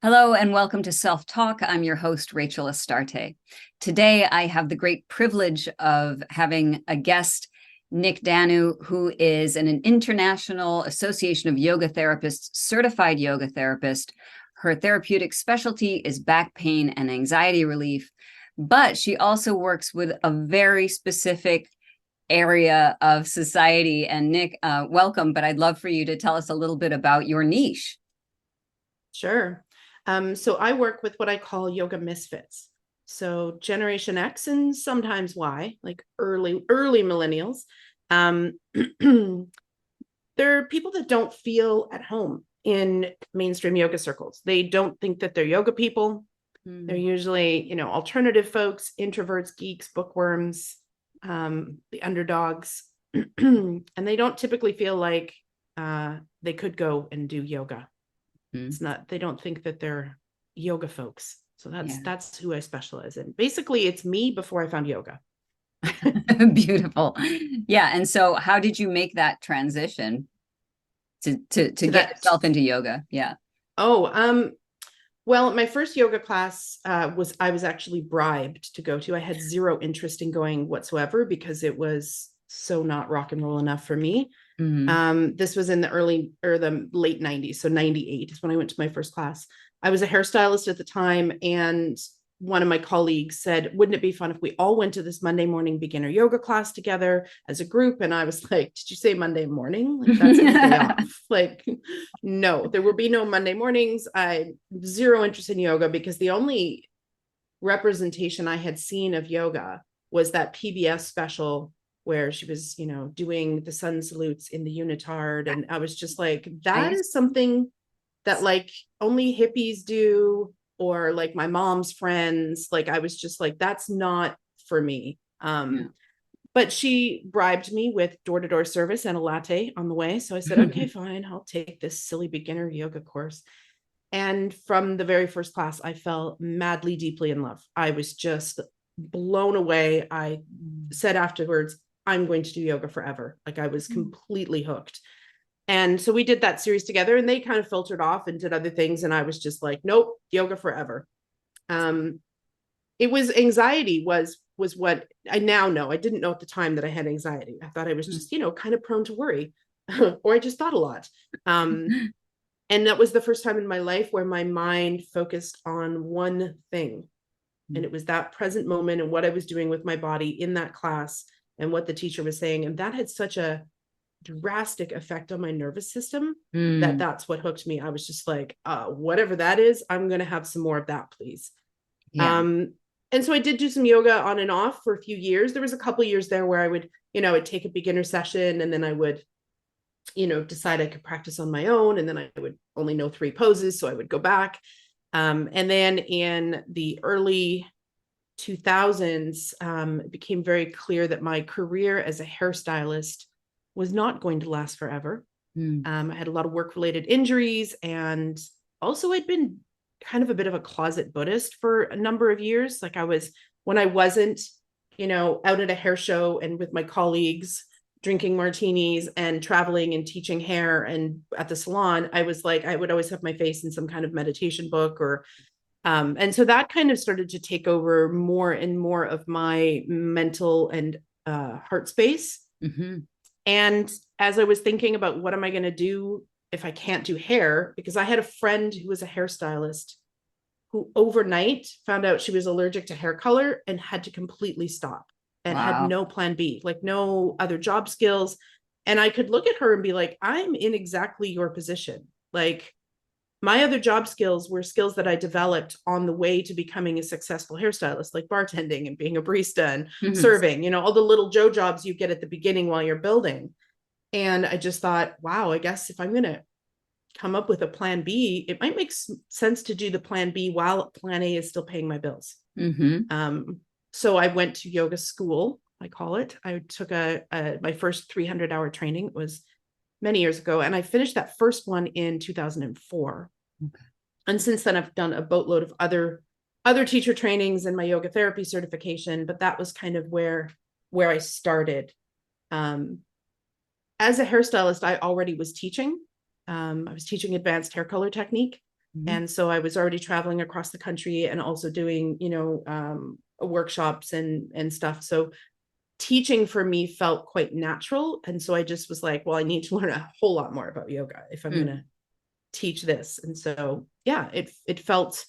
Hello and welcome to Self Talk. I'm your host, Rachel Astarte. Today, I have the great privilege of having a guest, Nyk Danu, who is an International Association of Yoga Therapists certified yoga therapist. Her therapeutic specialty is back pain and anxiety relief, but she also works with a very specific area of society. And Nyk, welcome, but I'd love for you to tell us a little bit about your niche. Sure. So I work with what I call Yoga Misfits. So Generation X and sometimes Y, like early millennials. They're people that don't feel at home in mainstream yoga circles. They don't think that they're yoga people. They're usually, alternative folks, introverts, geeks, bookworms, the underdogs. And they don't typically feel like they could go and do yoga. It's not, they don't think that they're yoga folks. So that's who I specialize in. Basically, it's me before I found yoga. Beautiful. Yeah. And so how did you make that transition to get yourself into yoga? Yeah. Well, my first yoga class I was actually bribed to go to. I had zero interest in going whatsoever because it was so not rock and roll enough for me. This was in the late 90s. So 98 is when I went to my first class. I was a hairstylist at the time, and one of my colleagues said, wouldn't it be fun if we all went to this Monday morning beginner yoga class together as a group? And I was like, did you say Monday morning? Like, that's my day off. Like, no, there will be no Monday mornings. I zero interest in yoga because the only representation I had seen of yoga was that PBS special where she was, doing the sun salutes in the unitard. And I was just like, that is something that like only hippies do, or like my mom's friends. Like, I was just like, that's not for me. But she bribed me with door-to-door service and a latte on the way. So I said, okay, fine, I'll take this silly beginner yoga course. And from the very first class, I fell madly, deeply in love. I was just blown away. I said afterwards, I'm going to do yoga forever. Like, I was completely hooked. And so we did that series together, and they kind of filtered off and did other things. And I was just like, nope, yoga forever. It was anxiety was what I now know. I didn't know at the time that I had anxiety. I thought I was just, kind of prone to worry, or I just thought a lot. And that was the first time in my life where my mind focused on one thing. And it was that present moment and what I was doing with my body in that class and what the teacher was saying. And that had such a drastic effect on my nervous system that's what hooked me. I was just like, whatever that is, I'm going to have some more of that, please. And so I did do some yoga on and off for a few years. There was a couple of years there where I would, I'd take a beginner session, and then I would, decide I could practice on my own. And then I would only know 3 poses. So I would go back. And then in the early 2000s, it became very clear that my career as a hairstylist was not going to last forever. I had a lot of work-related injuries, and also I'd been kind of a bit of a closet Buddhist for a number of years. Like, when I wasn't, out at a hair show and with my colleagues drinking martinis and traveling and teaching hair and at the salon, I was like, I would always have my face in some kind of meditation book or and so that kind of started to take over more and more of my mental and heart space. And as I was thinking about what am I going to do if I can't do hair, because I had a friend who was a hairstylist who overnight found out she was allergic to hair color and had to completely stop and had no plan B, like no other job skills. And I could look at her and be like, I'm in exactly your position. Like, my other job skills were skills that I developed on the way to becoming a successful hairstylist, like bartending and being a barista and serving, all the little Joe jobs you get at the beginning while you're building. And I just thought, wow, I guess if I'm going to come up with a plan B, it might make sense to do the plan B while plan A is still paying my bills. So I went to yoga school, I call it. I took my first 300-hour training. It was many years ago. And I finished that first one in 2004. And since then I've done a boatload of other teacher trainings and my yoga therapy certification, but that was kind of where I started. As a hairstylist, I already was teaching. I was teaching advanced hair color technique. And so I was already traveling across the country and also doing, workshops and stuff. So teaching for me felt quite natural. And so I just was like, well, I need to learn a whole lot more about yoga if I'm going to teach this. And so, yeah, it felt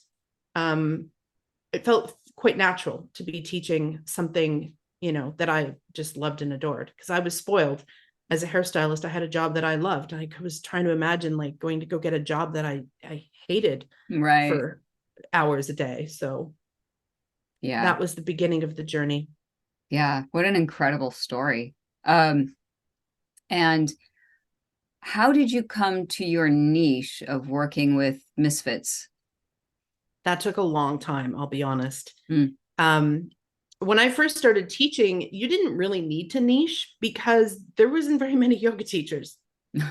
quite natural to be teaching something, that I just loved and adored, because I was spoiled as a hairstylist. I had a job that I loved. I was trying to imagine like going to go get a job that I hated for hours a day. So yeah, that was the beginning of the journey. Yeah. What an incredible story. And how did you come to your niche of working with misfits? That took a long time, I'll be honest. When I first started teaching, you didn't really need to niche because there wasn't very many yoga teachers.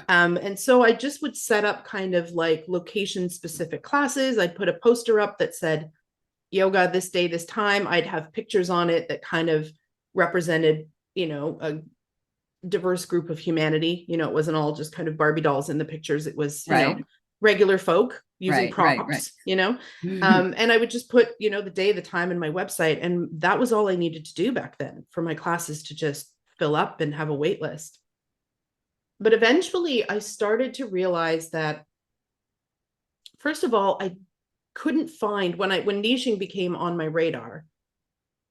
And so I just would set up kind of like location specific classes. I'd put a poster up that said yoga this day, this time. I'd have pictures on it that kind of represented, a diverse group of humanity. It wasn't all just kind of Barbie dolls in the pictures. It was, regular folk using props, and I would just put, the day, the time in my website. And that was all I needed to do back then for my classes to just fill up and have a wait list. But eventually I started to realize that, first of all, I couldn't find, when niching became on my radar,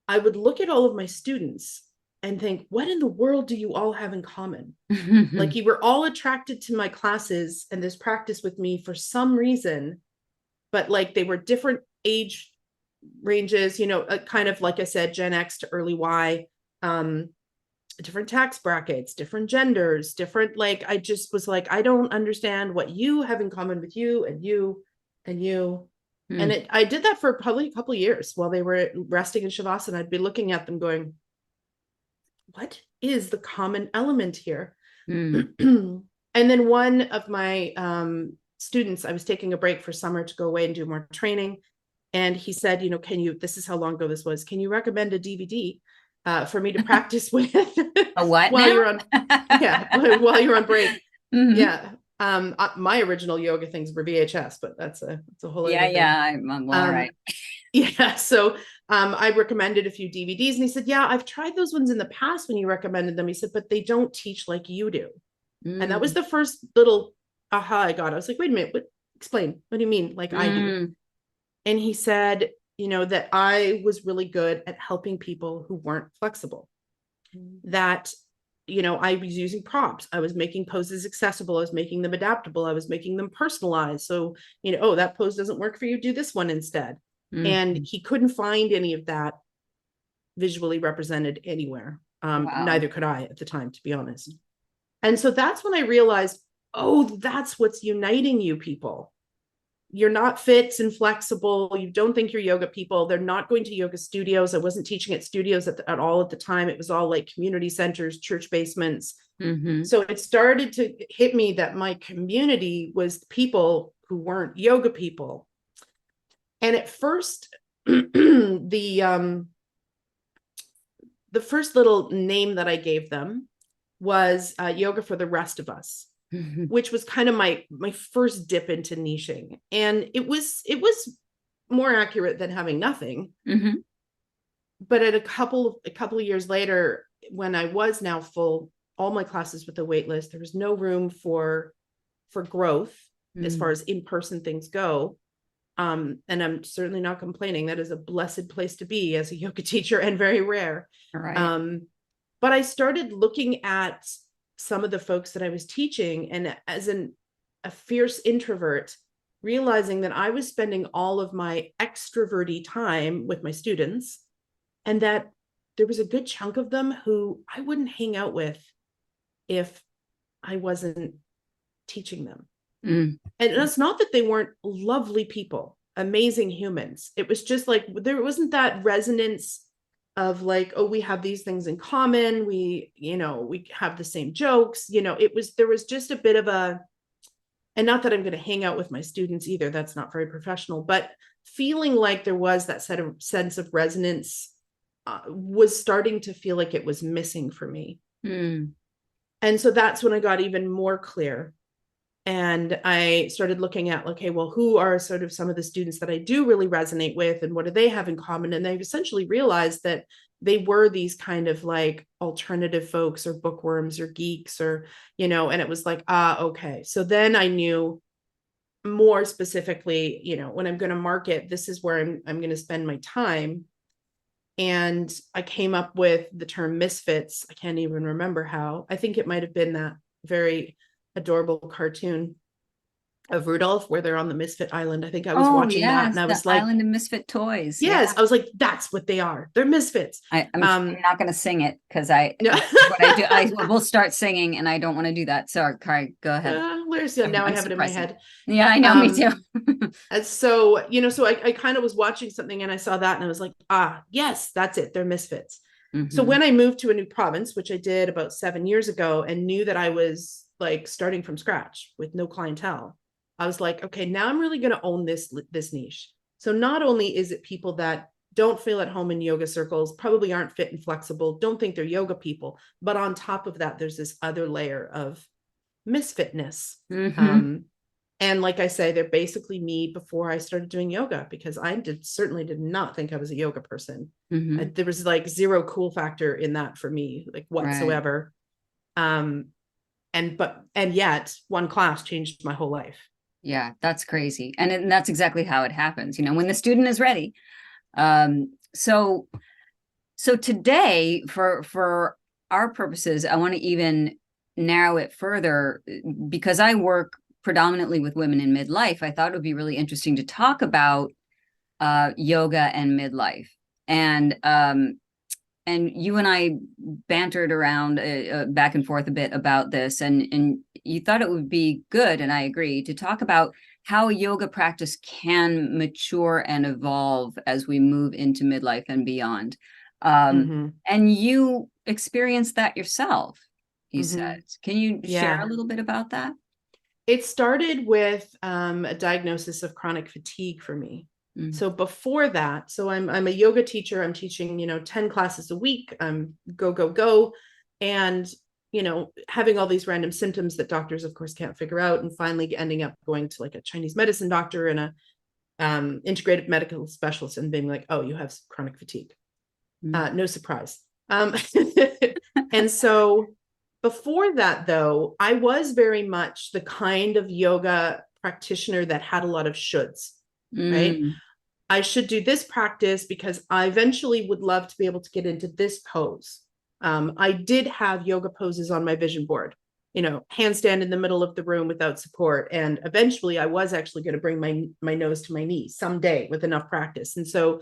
I would look at all of my students and think, what in the world do you all have in common? Like, you were all attracted to my classes and this practice with me for some reason, but like they were different age ranges, kind of like I said, Gen X to early Y, different tax brackets, different genders, different, like, I just was like, I don't understand what you have in common with you and you and you. And I did that for probably a couple of years while they were resting in Shavasana. I'd be looking at them going, what is the common element here? And then one of my students, I was taking a break for summer to go away and do more training. And he said, this is how long ago this was, can you recommend a DVD for me to practice with? A what while now? you're on, while you're on break. Yeah. My original yoga things were VHS, but that's a whole other thing. I'm all right. Yeah. So I recommended a few DVDs, and he said, yeah, I've tried those ones in the past when you recommended them. He said, but they don't teach like you do. And that was the first little aha I got. I was like, wait a minute, explain. What do you mean? Like I do? And he said, that I was really good at helping people who weren't flexible. That, I was using props. I was making poses accessible. I was making them adaptable. I was making them personalized. So, oh, that pose doesn't work for you, do this one instead. And he couldn't find any of that visually represented anywhere. Neither could I at the time, to be honest. And so that's when I realized, oh, that's what's uniting you people. You're not fit and flexible. You don't think you're yoga people. They're not going to yoga studios. I wasn't teaching at studios at all at the time. It was all like community centers, church basements. So it started to hit me that my community was people who weren't yoga people. And at first, the first little name that I gave them was Yoga for the Rest of Us, which was kind of my first dip into niching. And it was more accurate than having nothing. But at a couple of years later, when I was now full, all my classes with the wait list, there was no room for growth as far as in-person things go. And I'm certainly not complaining. That is a blessed place to be as a yoga teacher, and very rare. But I started looking at some of the folks that I was teaching, and as a fierce introvert, realizing that I was spending all of my extroverty time with my students, and that there was a good chunk of them who I wouldn't hang out with if I wasn't teaching them. And it's not that they weren't lovely people, amazing humans. It was just like, there wasn't that resonance of like, oh, we have these things in common. We have the same jokes, there was just a bit of and not that I'm going to hang out with my students either. That's not very professional, but feeling like there was that sense of resonance was starting to feel like it was missing for me. And so that's when I got even more clear And I started looking at, okay, well, who are sort of some of the students that I do really resonate with, and what do they have in common? And I essentially realized that they were these kind of like alternative folks or bookworms or geeks or, and it was like, okay. So then I knew more specifically, when I'm going to market, this is where I'm going to spend my time. And I came up with the term misfits. I can't even remember how. I think it might have been that very adorable cartoon of Rudolph where they're on the Misfit Island. I think I was watching that and I was the like, Island of Misfit Toys. yes, I was like, that's what they are. They're misfits. I'm not going to sing it because No. what I do, I will start singing and I don't want to do that. So, Kari, go ahead. Now I have it in my head. Yeah, I know, me too. And so, so I kind of was watching something and I saw that and I was like, yes, that's it. They're misfits. Mm-hmm. So when I moved to a new province, which I did about 7 years ago, and knew that I was like starting from scratch with no clientele, I was like, okay, now I'm really going to own this niche. So not only is it people that don't feel at home in yoga circles, probably aren't fit and flexible, don't think they're yoga people, but on top of that, there's this other layer of misfitness. Mm-hmm. And like I say, they're basically me before I started doing yoga, because I certainly did not think I was a yoga person. Mm-hmm. There was like zero cool factor in that for me, like whatsoever. Right. And yet one class changed my whole life. Yeah, that's crazy. And that's exactly how it happens, when the student is ready. So today, for our purposes, I want to even narrow it further, because I work predominantly with women in midlife. I thought it would be really interesting to talk about yoga and midlife. And you and I bantered around back and forth a bit about this, and you thought it would be good, and I agree, to talk about how yoga practice can mature and evolve as we move into midlife and beyond. Mm-hmm. And you experienced that yourself, you mm-hmm. said. Can you share a little bit about that? It started with a diagnosis of chronic fatigue for me. Mm-hmm. So before that, I'm a yoga teacher. I'm teaching, 10 classes a week. I'm go. And, having all these random symptoms that doctors, of course, can't figure out, and finally ending up going to like a Chinese medicine doctor and a integrated medical specialist and being like, oh, you have chronic fatigue. Mm-hmm. No surprise. And so before that, though, I was very much the kind of yoga practitioner that had a lot of shoulds, right? I should do this practice because I eventually would love to be able to get into this pose. I did have yoga poses on my vision board, handstand in the middle of the room without support. And eventually I was actually going to bring my nose to my knee someday with enough practice. And so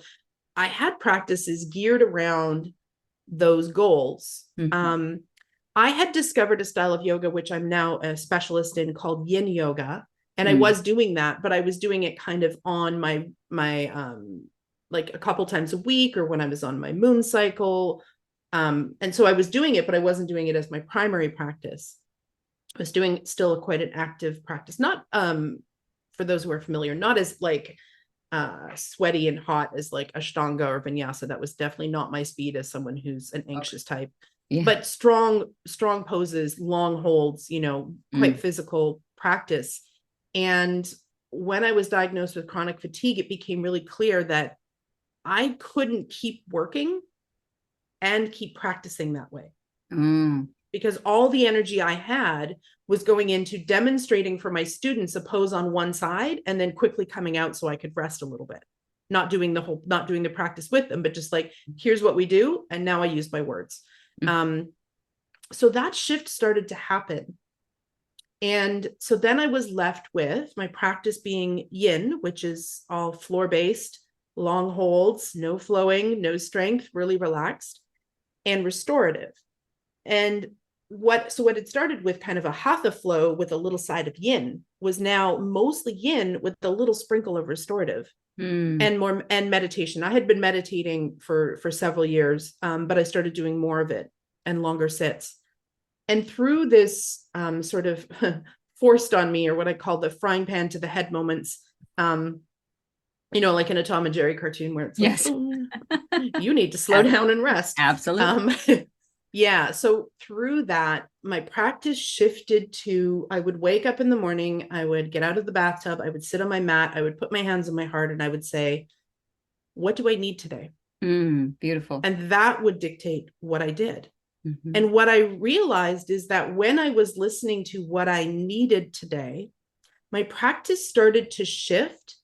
I had practices geared around those goals. Mm-hmm. I had discovered a style of yoga, which I'm now a specialist in, called yin yoga. And I was doing that, but I was doing it kind of on my like a couple times a week, or when I was on my moon cycle. And so I was doing it, but I wasn't doing it as my primary practice. I was doing still quite an active practice, not for those who are familiar, not as like sweaty and hot as like Ashtanga or Vinyasa. That was definitely not my speed as someone who's an anxious type. Yeah. But strong poses, long holds, quite physical practice. And when I was diagnosed with chronic fatigue, it became really clear that I couldn't keep working and keep practicing that way. Because all the energy I had was going into demonstrating for my students a pose on one side and then quickly coming out so I could rest a little bit. Not doing the practice with them, but just like, here's what we do. And now I use my words. So that shift started to happen. And so then I was left with my practice being yin, which is all floor-based, long holds, no flowing, no strength, really relaxed, and restorative. And what it started with kind of a hatha flow with a little side of yin was now mostly yin with a little sprinkle of restorative and meditation. I had been meditating for several years, but I started doing more of it and longer sits. And through this sort of forced on me, or what I call the frying pan to the head moments, like in a Tom and Jerry cartoon where it's like, yes. you need to slow down and rest. Absolutely. Yeah. So through that, my practice shifted to, I would wake up in the morning, I would get out of the bathtub, I would sit on my mat, I would put my hands on my heart, and I would say, what do I need today? Beautiful. And that would dictate what I did. Mm-hmm. And what I realized is that when I was listening to what I needed today, my practice started to shift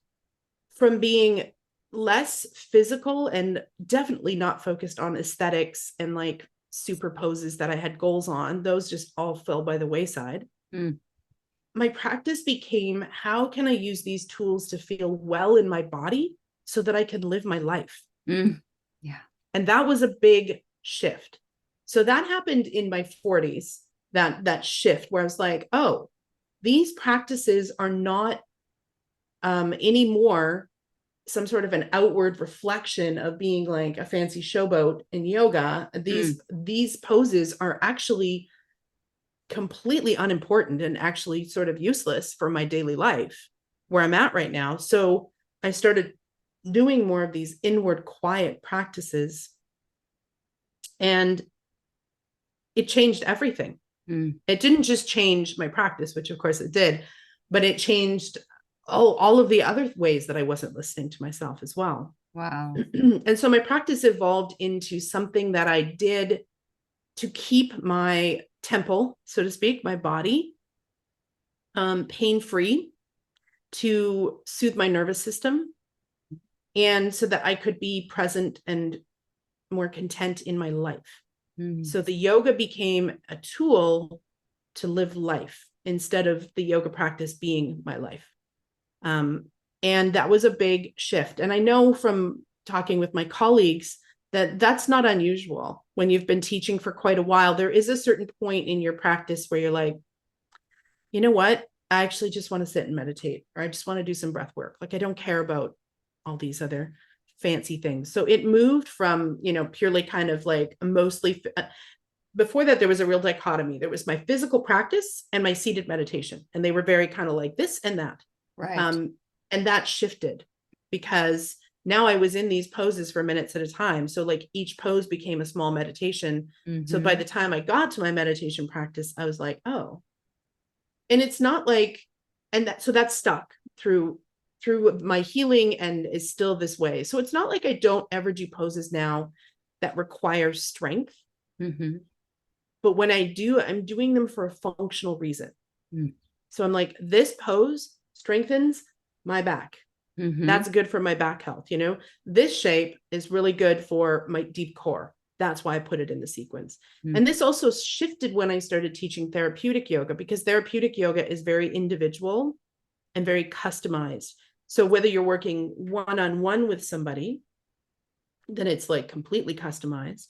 from being less physical and definitely not focused on aesthetics and like super poses that I had goals on. Those just all fell by the wayside. My practice became, how can I use these tools to feel well in my body so that I can live my life? Yeah. And that was a big shift. So that happened in my 40s, that shift where I was like, oh, these practices are not anymore some sort of an outward reflection of being like a fancy showboat in yoga. These poses are actually completely unimportant and actually sort of useless for my daily life where I'm at right now. So I started doing more of these inward quiet practices, and it changed everything. It didn't just change my practice, which of course it did, but it changed all of the other ways that I wasn't listening to myself as well. Wow. And so my practice evolved into something that I did to keep my temple, so to speak, my body, pain-free, to soothe my nervous system, and so that I could be present and more content in my life. So the yoga became a tool to live life instead of the yoga practice being my life. And that was a big shift. And I know from talking with my colleagues that that's not unusual. When you've been teaching for quite a while, there is a certain point in your practice where you're like, you know what? I actually just want to sit and meditate, or I just want to do some breath work. Like, I don't care about all these other fancy things. So it moved from, purely kind of like mostly, before that, there was a real dichotomy. There was my physical practice and my seated meditation. And they were very kind of like this and that. Right. And that shifted because now I was in these poses for minutes at a time. So like each pose became a small meditation. So by the time I got to my meditation practice, I was like, oh, and it's not like, so that's stuck through my healing and is still this way. So it's not like I don't ever do poses now that require strength. But when I do, I'm doing them for a functional reason. So I'm like, this pose strengthens my back. That's good for my back health. This shape is really good for my deep core. That's why I put it in the sequence. And this also shifted when I started teaching therapeutic yoga, because therapeutic yoga is very individual and very customized. So whether you're working one-on-one with somebody, then it's like completely customized.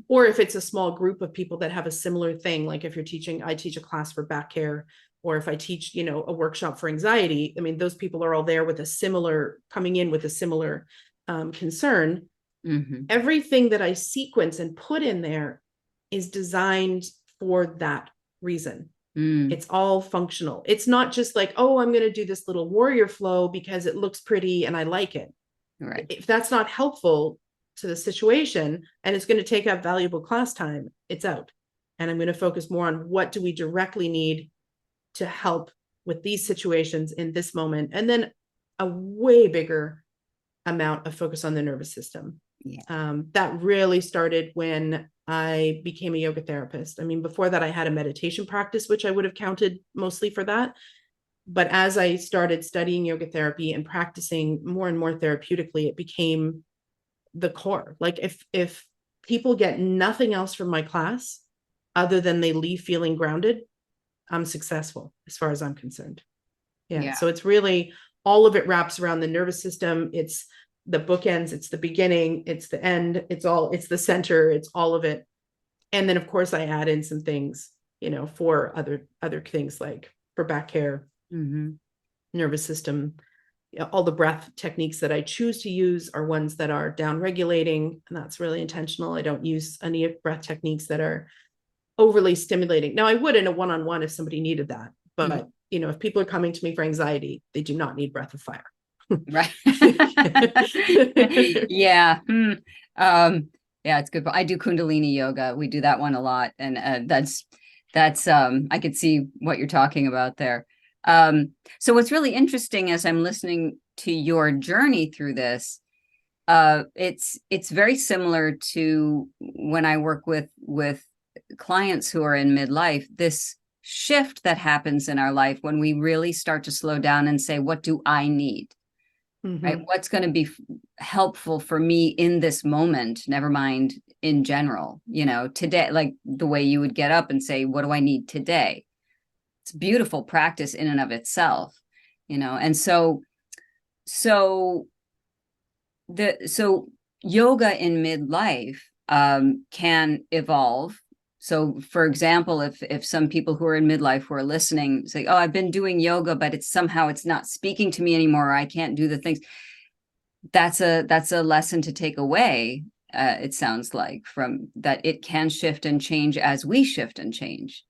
Or if it's a small group of people that have a similar thing, like if you're teaching, I teach a class for back care, or if I teach, a workshop for anxiety, I mean, those people are all there with coming in with a similar concern. Everything that I sequence and put in there is designed for that reason. It's all functional. It's not just like, oh, I'm going to do this little warrior flow because it looks pretty and I like it. Right. If that's not helpful to the situation and it's going to take up valuable class time, it's out. And I'm going to focus more on what do we directly need to help with these situations in this moment. And then a way bigger amount of focus on the nervous system. That really started when I became a yoga therapist. I mean, before that, I had a meditation practice, which I would have counted mostly for that. But as I started studying yoga therapy and practicing more and more therapeutically, it became the core. Like if people get nothing else from my class other than they leave feeling grounded, I'm successful as far as I'm concerned. Yeah. So it's really, all of it wraps around the nervous system. It's the bookends, it's the beginning, it's the end, it's the center, it's all of it. And then of course I add in some things, for other things, like for back care, nervous system. All the breath techniques that I choose to use are ones that are down regulating, and that's really intentional. I don't use any breath techniques that are overly stimulating. Now I would in a one-on-one if somebody needed that, but if people are coming to me for anxiety, they do not need breath of fire. Right. Yeah. Yeah, it's good. I do Kundalini yoga. We do that one a lot. And that's I could see what you're talking about there. So what's really interesting as I'm listening to your journey through this, it's very similar to when I work with clients who are in midlife, this shift that happens in our life when we really start to slow down and say, what do I need? Right? What's going to be helpful for me in this moment, never mind in general, today, like the way you would get up and say, what do I need today? It's beautiful practice in and of itself, and so yoga in midlife can evolve. So for example, if some people who are in midlife who are listening say, oh, I've been doing yoga, but it's not speaking to me anymore, or I can't do the things, that's a lesson to take away. It sounds like from that, it can shift and change as we shift and change.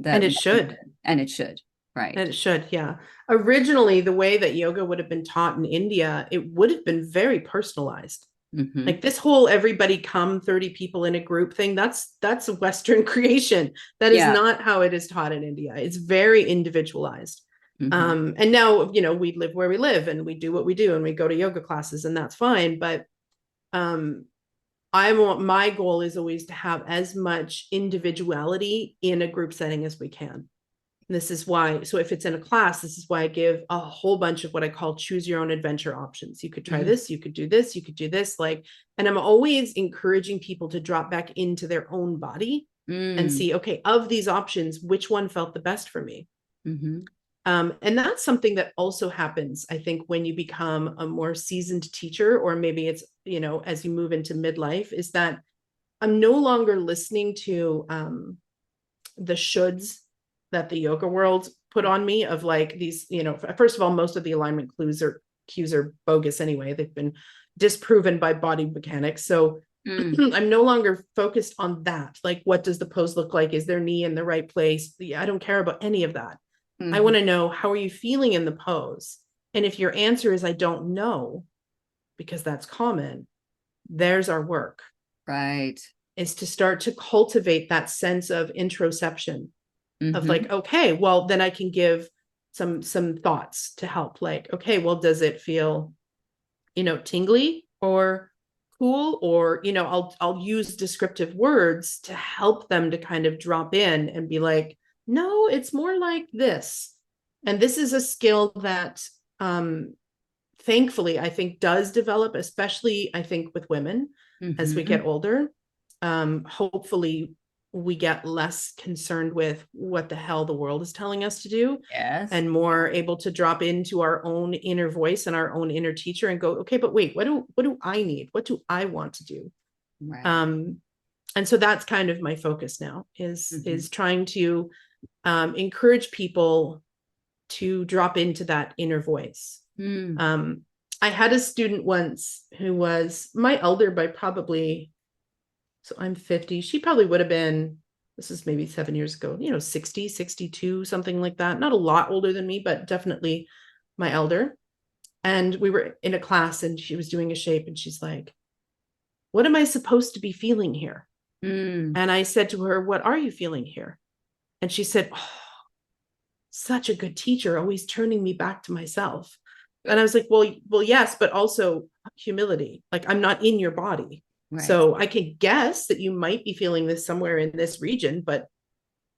And it should. And it should. Right. And it should, yeah. Originally, the way that yoga would have been taught in India, it would have been very personalized. Like this whole everybody come 30 people in a group thing, that's a Western creation. That is not how it is taught in India. It's very individualized. And now, we live where we live and we do what we do and we go to yoga classes and that's fine. But my goal is always to have as much individuality in a group setting as we can. This is why, so if it's in a class, this is why I give a whole bunch of what I call choose your own adventure options. You could try this, you could do this, you could do this, and I'm always encouraging people to drop back into their own body and see, okay, of these options, which one felt the best for me? And that's something that also happens, I think, when you become a more seasoned teacher, or maybe it's, as you move into midlife, is that I'm no longer listening to the shoulds that the yoga world put on me of like these, first of all, most of the alignment cues are bogus anyway. They've been disproven by body mechanics. So I'm no longer focused on that. Like, what does the pose look like? Is their knee in the right place? I don't care about any of that. I want to know, how are you feeling in the pose? And if your answer is, I don't know, because that's common, there's our work. Right. Is to start to cultivate that sense of introception. Of like, okay, well, then I can give some thoughts to help. Like, okay, well, does it feel, tingly or cool? Or, I'll use descriptive words to help them to kind of drop in and be like, no, it's more like this. And this is a skill that thankfully I think does develop, especially I think with women as we get older. Hopefully we get less concerned with what the hell the world is telling us to do, and more able to drop into our own inner voice and our own inner teacher and go, okay, but wait, what do I need? What do I want to do? Right. And so that's kind of my focus now is trying to encourage people to drop into that inner voice. I had a student once who was my elder by probably, so I'm 50. She probably would have been, this is maybe 7 years ago, 60, 62, something like that. Not a lot older than me, but definitely my elder. And we were in a class and she was doing a shape and she's like, what am I supposed to be feeling here? And I said to her, what are you feeling here? And she said, oh, such a good teacher, always turning me back to myself. And I was like, well, yes, but also humility. Like, I'm not in your body. Right. So I can guess that you might be feeling this somewhere in this region, but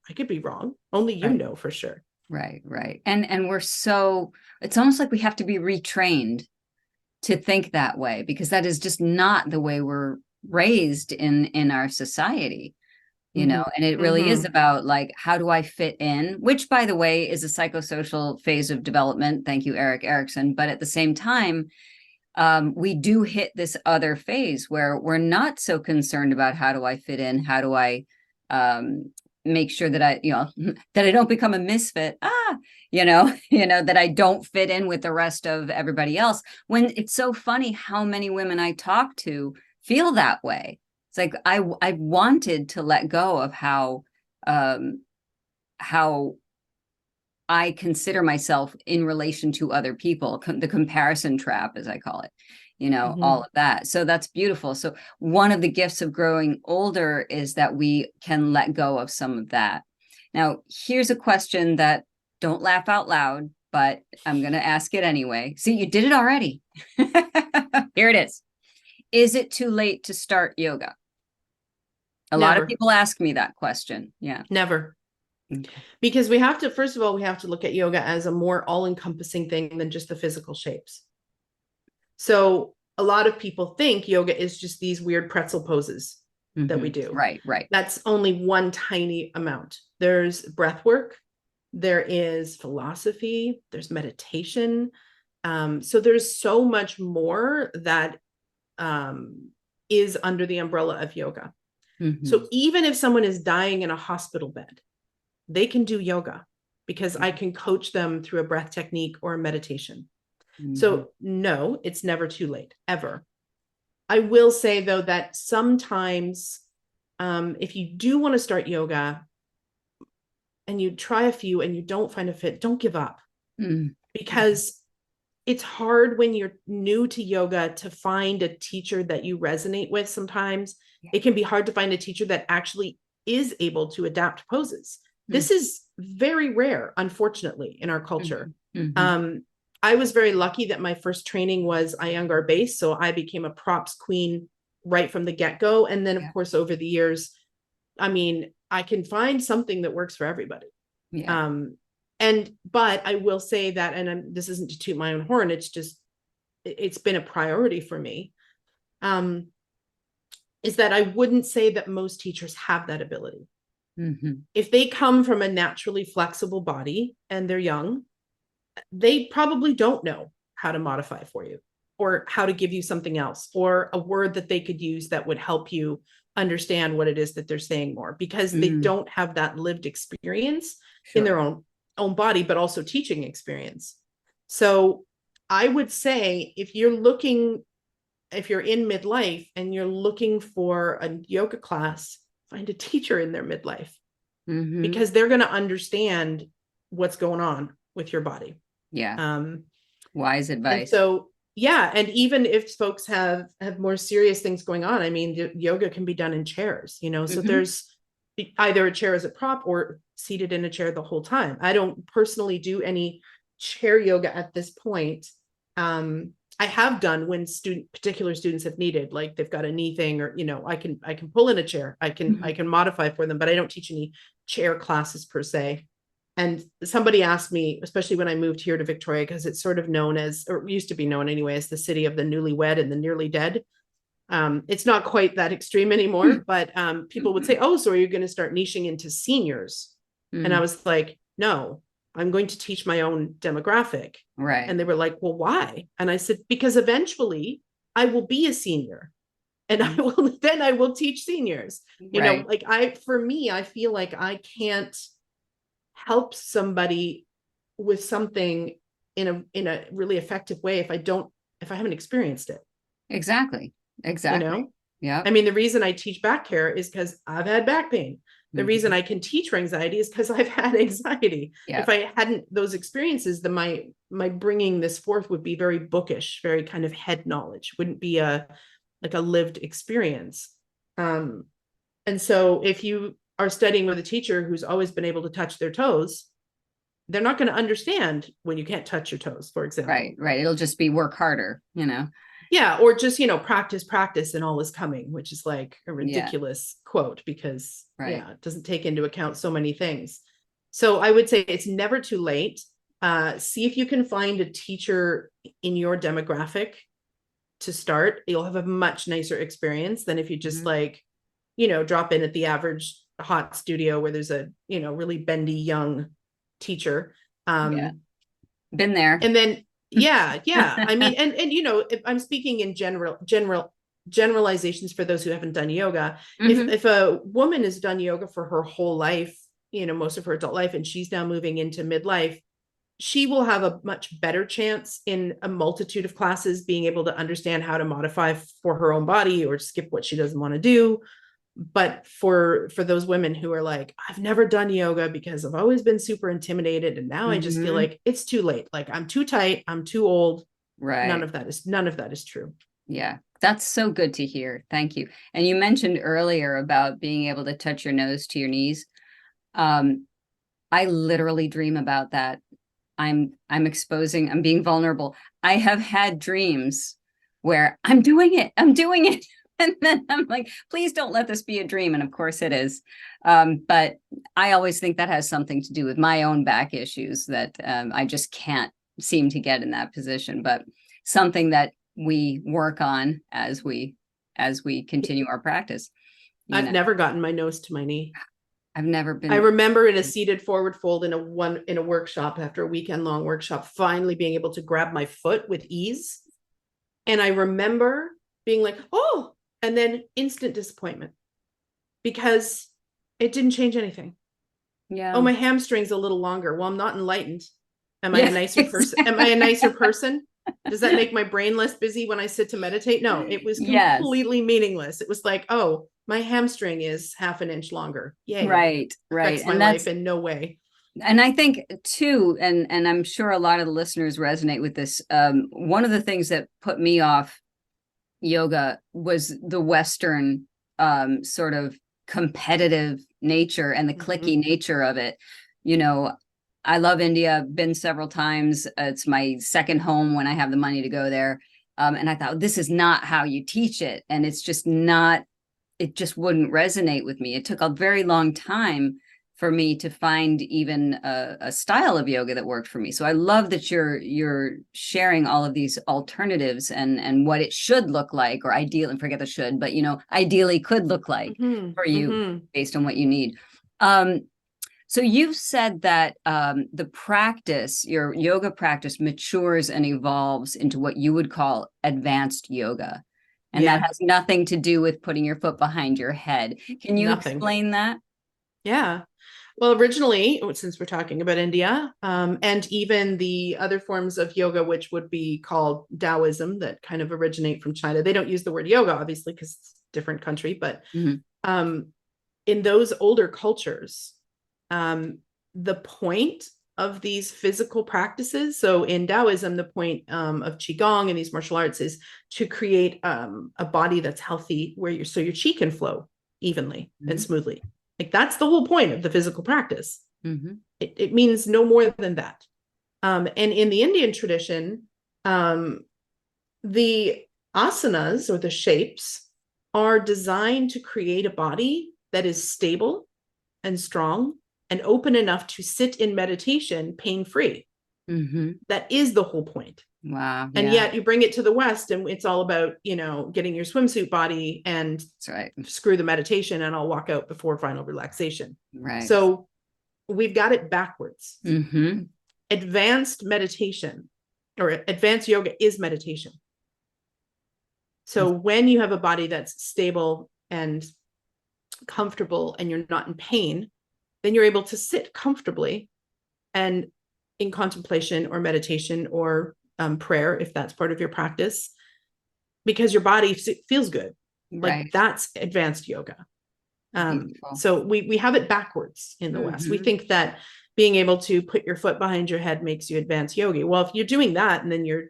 I could be wrong. Only you know for sure. Right. And we're it's almost like we have to be retrained to think that way, because that is just not the way we're raised in our society, and it really is about like, how do I fit in, which, by the way, is a psychosocial phase of development. Thank you, Erik Erikson. But at the same time, we do hit this other phase where we're not so concerned about how do I fit in, how do I make sure that I, that I don't become a misfit, that I don't fit in with the rest of everybody else. When it's so funny how many women I talk to feel that way. It's like, I wanted to let go of how I consider myself in relation to other people, the comparison trap, as I call it, all of that. So that's beautiful. So one of the gifts of growing older is that we can let go of some of that. Now, here's a question that don't laugh out loud, but I'm going to ask it anyway. See, you did it already. Here it is. Is it too late to start yoga? A lot of people ask me that question. Yeah. Never. Okay. Because we have to, first of all, we have to look at yoga as a more all-encompassing thing than just the physical shapes. So a lot of people think yoga is just these weird pretzel poses that we do. Right. That's only one tiny amount. There's breath work. There is philosophy. There's meditation. So there's so much more that is under the umbrella of yoga. So even if someone is dying in a hospital bed, they can do yoga because I can coach them through a breath technique or a meditation. So no, it's never too late, ever. I will say though, that sometimes if you do want to start yoga and you try a few and you don't find a fit, don't give up because it's hard when you're new to yoga to find a teacher that you resonate with. Sometimes it can be hard to find a teacher that actually is able to adapt poses. This is very rare, unfortunately, in our culture. I was very lucky that my first training was Iyengar based. So I became a props queen right from the get-go. And then of course, over the years, I mean, I can find something that works for everybody. But I will say that, and this isn't to toot my own horn, it's been a priority for me, is that I wouldn't say that most teachers have that ability. If they come from a naturally flexible body and they're young, they probably don't know how to modify for you or how to give you something else or a word that they could use that would help you understand what it is that they're saying more, because they don't have that lived experience in their own body, but also teaching experience. So I would say if you're in midlife and you're looking for a yoga class, find a teacher in their midlife because they're going to understand what's going on with your body. Wise advice. And so, and even if folks have more serious things going on, I mean, yoga can be done in chairs, so there's either a chair as a prop or seated in a chair the whole time. I don't personally do any chair yoga at this point. I have done when particular students have needed, like they've got a knee thing, or I can pull in a chair. I can modify for them, but I don't teach any chair classes per se. And somebody asked me, especially when I moved here to Victoria, because it's sort of known as, or used to be known anyway, as the city of the newlywed and the nearly dead. It's not quite that extreme anymore, but people would say, "Oh, so are you going to start niching into seniors?" And I was like, "No, I'm going to teach my own demographic." Right. And they were like, "Well, why?" And I said, "Because eventually I will be a senior and I will teach seniors." For me, I feel like I can't help somebody with something in a really effective way if I haven't experienced it. Exactly. Yeah. I mean, the reason I teach back care is because I've had back pain. The reason I can teach for anxiety is because I've had anxiety. If I hadn't those experiences, then my bringing this forth would be very bookish, very kind of head knowledge, wouldn't be a lived experience. And so if you are studying with a teacher who's always been able to touch their toes, they're not going to understand when you can't touch your toes, for example. Right. It'll just be work harder, Yeah. Or just, practice and all is coming, which is like a ridiculous quote because it doesn't take into account so many things. So I would say it's never too late. See if you can find a teacher in your demographic to start. You'll have a much nicer experience than if you just drop in at the average hot studio where there's a, really bendy young teacher. Been there. And then, I mean, and if I'm speaking in generalizations for those who haven't done yoga. If a woman has done yoga for her whole life, most of her adult life, and she's now moving into midlife, she will have a much better chance in a multitude of classes being able to understand how to modify for her own body or skip what she doesn't want to do. But for those women who are like, I've never done yoga because I've always been super intimidated. And now I just feel like it's too late. Like I'm too tight. I'm too old. Right. None of that is true. Yeah, that's so good to hear. Thank you. And you mentioned earlier about being able to touch your nose to your knees. I literally dream about that. I'm being vulnerable. I have had dreams where I'm doing it. And then I'm like, please don't let this be a dream. And of course it is. But I always think that has something to do with my own back issues that I just can't seem to get in that position, but something that we work on as we continue our practice. I've never gotten my nose to my knee. I've never been. I remember in a seated forward fold in a workshop, after a weekend long workshop, finally being able to grab my foot with ease. And I remember being like, oh, and then instant disappointment because it didn't change anything. Yeah. Oh, my hamstring's a little longer. Well, I'm not enlightened. Am I a nicer person? Am I a nicer person? Does that make my brain less busy when I sit to meditate? No, it was completely meaningless. It was like, oh, my hamstring is half an inch longer. Yay. Right. Affects my life in no way. And I think too, and I'm sure a lot of the listeners resonate with this. One of the things that put me off yoga was the Western sort of competitive nature and the cliquey nature of it. You know, I love India, been several times. It's my second home when I have the money to go there. And I thought, this is not how you teach it. And it's just not, it just wouldn't resonate with me. It took a very long time for me to find even a style of yoga that worked for me. So I love that you're sharing all of these alternatives and what it should look like, or ideally, and forget the should, but ideally could look like for you based on what you need. So you've said that the practice, your yoga practice, matures and evolves into what you would call advanced yoga. And that has nothing to do with putting your foot behind your head. Can you explain that? Yeah. Well, originally, since we're talking about India, and even the other forms of yoga, which would be called Taoism, that kind of originate from China. They don't use the word yoga, obviously, because it's a different country. But in those older cultures, the point of these physical practices, so in Taoism, the point of Qigong and these martial arts is to create a body that's healthy, where your chi can flow evenly and smoothly. Like, that's the whole point of the physical practice. It means no more than that. And in the Indian tradition, the asanas, or the shapes, are designed to create a body that is stable and strong and open enough to sit in meditation pain-free. That is the whole point. Wow. And yet you bring it to the West and it's all about, getting your swimsuit body and screw the meditation and I'll walk out before final relaxation. Right. So we've got it backwards. Advanced meditation or advanced yoga is meditation. So when you have a body that's stable and comfortable and you're not in pain, then you're able to sit comfortably and in contemplation or meditation or prayer, if that's part of your practice, because your body feels good. Like, that's advanced yoga. So we have it backwards in the West. We think that being able to put your foot behind your head makes you advanced yogi. Well, if you're doing that and then you're,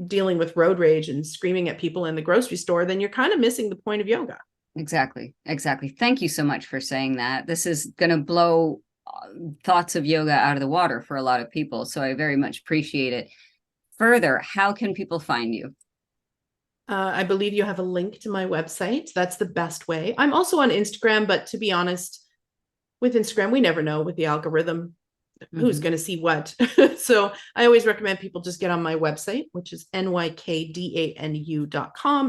dealing with road rage and screaming at people in the grocery store, then you're kind of missing the point of yoga. Exactly. Thank you so much for saying that. This is going to blow thoughts of yoga out of the water for a lot of people. So I very much appreciate it. Further, how can people find you? I believe you have a link to my website. That's the best way. I'm also on Instagram, but to be honest, with Instagram, we never know with the algorithm who's going to see what. So I always recommend people just get on my website, which is nykdanu.com,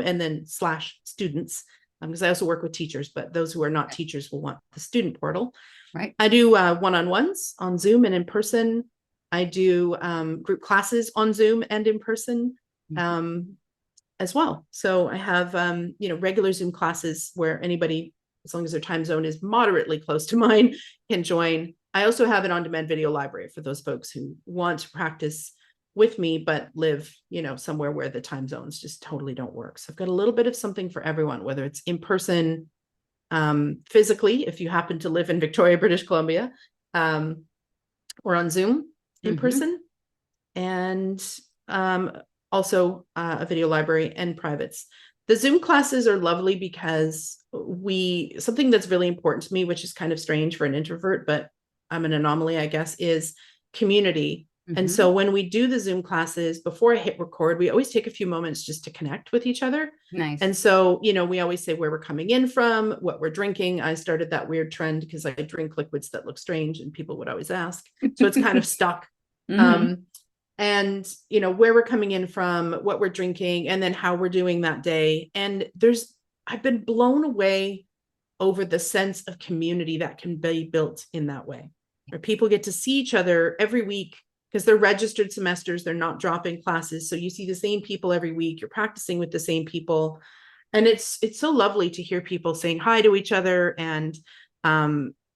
and then /students. Because I also work with teachers, but those who are not teachers will want the student portal. Right. I do one-on-ones on Zoom and in person. I do group classes on Zoom and in person as well. So I have, regular Zoom classes where anybody, as long as their time zone is moderately close to mine, can join. I also have an on-demand video library for those folks who want to practice with me, but live, somewhere where the time zones just totally don't work. So I've got a little bit of something for everyone, whether it's in person, physically, if you happen to live in Victoria, British Columbia, or on Zoom in person. And also a video library, and privates. The Zoom classes are lovely because something that's really important to me, which is kind of strange for an introvert, but I'm an anomaly, I guess, is community. And so when we do the Zoom classes, before I hit record, we always take a few moments just to connect with each other. Nice. And so, we always say where we're coming in from, what we're drinking. I started that weird trend because I drink liquids that look strange and people would always ask. So it's kind of stuck. And, where we're coming in from, what we're drinking, and then how we're doing that day. And I've been blown away over the sense of community that can be built in that way, where people get to see each other every week because they're registered semesters. They're not dropping classes. So you see the same people every week. You're practicing with the same people. And it's so lovely to hear people saying hi to each other. And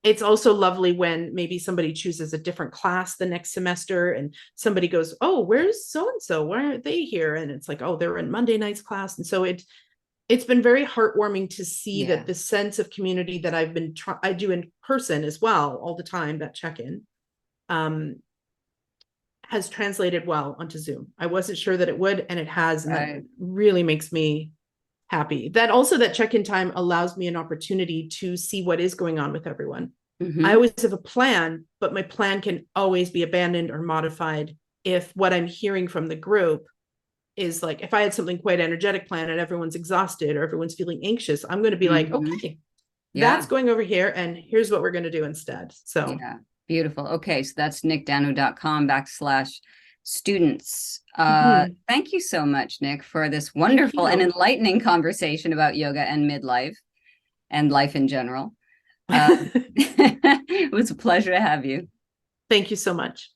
it's also lovely when maybe somebody chooses a different class the next semester and somebody goes, oh, where's so-and-so? Why aren't they here? And it's like, oh, they're in Monday night's class. And so it's been very heartwarming to see that the sense of community that I do in person as well all the time, that check-in, has translated well onto Zoom. I wasn't sure that it would, and it has, and that really makes me happy. That check-in time allows me an opportunity to see what is going on with everyone. I always have a plan, but my plan can always be abandoned or modified if what I'm hearing from the group is like, if I had something quite energetic planned and everyone's exhausted or everyone's feeling anxious, I'm going to be like, okay, that's going over here, and here's what we're going to do instead. So beautiful. Okay, so that's nykdanu.com/students. Thank you so much, Nyk, for this wonderful and enlightening conversation about yoga and midlife and life in general. It was a pleasure to have you. Thank you so much.